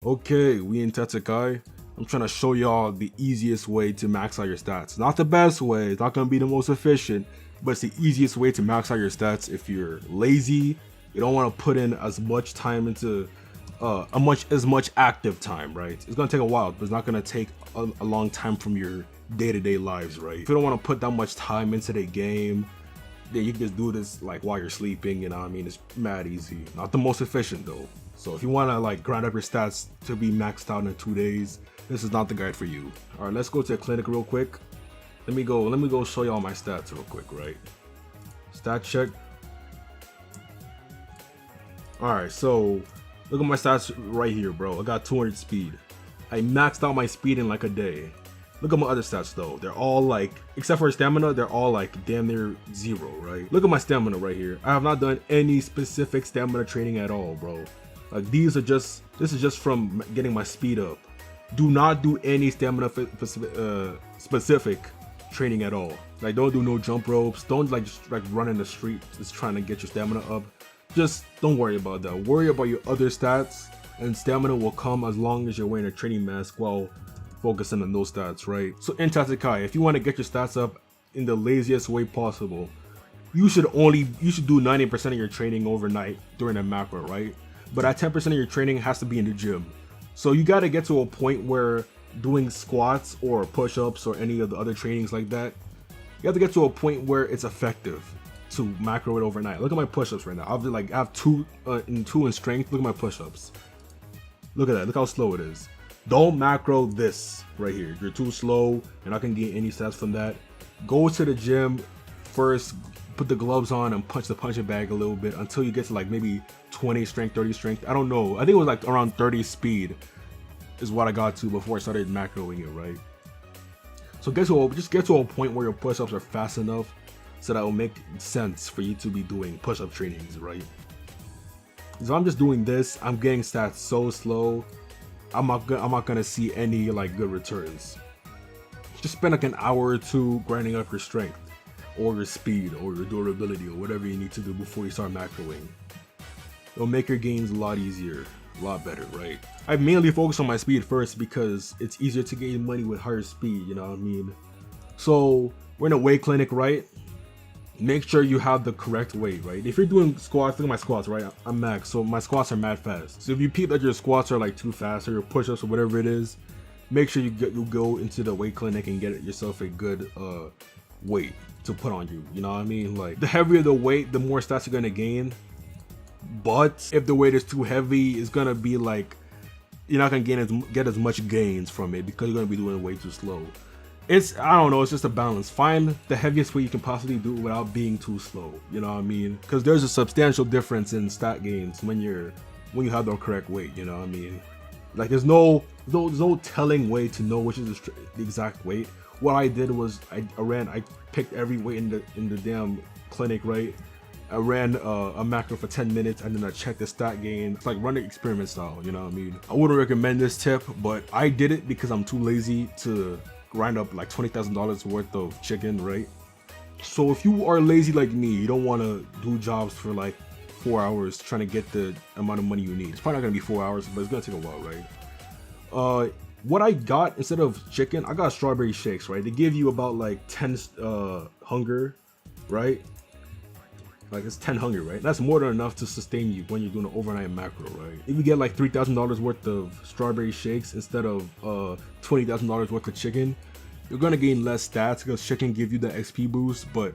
Okay, we in Tatakai. I'm trying to show y'all the easiest way to max out your stats. Not the best way, it's not gonna be the most efficient, but it's the easiest way to max out your stats if you're lazy, you don't want to put in as much time into as much active time, right? It's gonna take a while, but it's not gonna take a long time from your day-to-day lives, right? If you don't want to put that much time into the game, then you can just do this like while you're sleeping, you know what I mean? It's mad easy. Not the most efficient though. So if you want to like grind up your stats to be maxed out in 2 days, this is not the guide for you. All right, let's go to a clinic real quick. Let me go show y'all my stats real quick, right? Stat check. All right, so look at my stats right here, bro. I got 200 speed. I maxed out my speed in like a day. Look at my other stats though. They're all like, except for stamina, they're all like damn near 0, right? Look at my stamina right here. I have not done any specific stamina training at all, bro. Like this is just from getting my speed up. Do not do any stamina specific training at all. Like don't do no jump ropes. Don't like just like run in the street just trying to get your stamina up. Just don't worry about that. Worry about your other stats, and stamina will come as long as you're wearing a training mask while focusing on those stats, right? So in Tatakai, if you want to get your stats up in the laziest way possible, you should do 90% of your training overnight during a macro, right? But that 10% of your training has to be in the gym. So you got to get to a point where doing squats or push-ups or any of the other trainings like that, you have to get to a point where it's effective to macro it overnight. Look at my push-ups right now. I have 2 in strength. Look at my push-ups. Look at that. Look how slow it is. Don't macro this right here. You're too slow. You're not gonna gain any stats from that. Go to the gym first. Put the gloves on and punch the punching bag a little bit until you get to like maybe 20 strength, 30 strength. I don't know. I think it was like around 30 speed is what I got to before I started macroing it, right? So just get to a point where your push-ups are fast enough so that will make sense for you to be doing push-up trainings, right? So I'm just doing this. I'm getting stats so slow. I'm not gonna see any like good returns. Just spend like an hour or 2 grinding up your strength, or your speed, or your durability, or whatever you need to do before you start macroing. It'll make your gains a lot easier, a lot better, right? I mainly focus on my speed first because it's easier to gain money with higher speed, you know what I mean? So we're in a weight clinic, right? Make sure you have the correct weight, right? If you're doing squats, look at my squats, right? I'm max, so my squats are mad fast. So if you peep that your squats are like too fast, or your push-ups or whatever it is, make sure you go into the weight clinic and get yourself a good weight to put on you. You know what I mean? Like the heavier the weight, the more stats you're gonna gain. But if the weight is too heavy, it's gonna be like you're not gonna get as much gains from it because you're gonna be doing it way too slow. I don't know, it's just a balance. Find the heaviest weight you can possibly do without being too slow, you know what I mean? Because there's a substantial difference in stat gains when you have the correct weight, you know what I mean? Like there's no telling way to know which is the exact weight. What I did was I picked every weight in the damn clinic, right? I ran a macro for 10 minutes and then I checked the stat gain. It's like running experiment style, you know what I mean? I wouldn't recommend this tip, but I did it because I'm too lazy to grind up like $20,000 worth of chicken, right? So if you are lazy like me, you don't want to do jobs for like 4 hours trying to get the amount of money you need. It's probably not gonna be 4 hours, but it's gonna take a while, right? What I got instead of chicken, I got strawberry shakes, right? They give you about like 10 hunger, right? Like it's 10 hunger, right? That's more than enough to sustain you when you're doing an overnight macro, right? If you get like $3,000 worth of strawberry shakes instead of $20,000 worth of chicken, you're gonna gain less stats because chicken give you the XP boost, but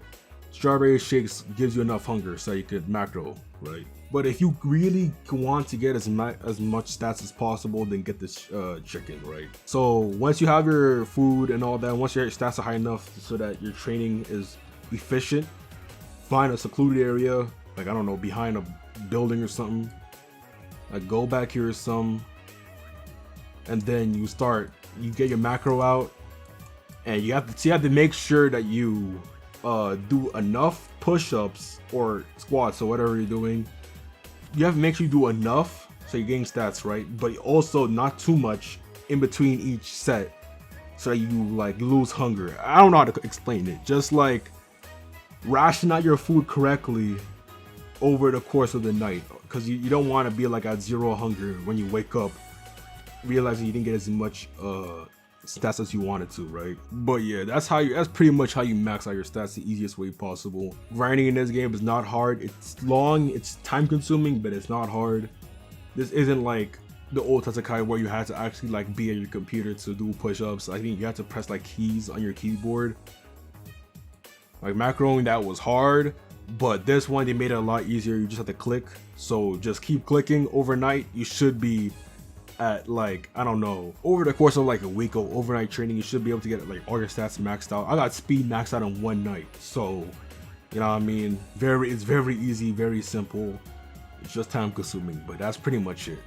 strawberry shakes gives you enough hunger so you could macro, right? But if you really want to get as much stats as possible, then get this chicken, right? So once you have your food and all that, once your stats are high enough so that your training is efficient, find a secluded area, like I don't know, behind a building or something. Like go back here or some, and then you get your macro out, and you have to make sure that you do enough push-ups or squats or whatever you're doing. You have to make sure you do enough so you gain stats, right? But also not too much in between each set so that you like lose hunger. I don't know how to explain it. Just like ration out your food correctly over the course of the night, because you don't want to be like at 0 hunger when you wake up realizing you didn't get as much stats as you wanted to, right? But yeah, that's pretty much how you max out your stats the easiest way possible. Grinding in this game is not hard. It's long, it's time consuming, but it's not hard. This isn't like the old Tatakai where you had to actually like be at your computer to do push-ups. I think you had to press like keys on your keyboard. Like macroing, that was hard, but this one they made it a lot easier. You just have to click. So just keep clicking. Overnight you should be at like, I don't know, over the course of like a week of overnight training, you should be able to get like all your stats maxed out. I got speed maxed out in one night, so you know what I mean, it's very easy, very simple. It's just time consuming, but that's pretty much it.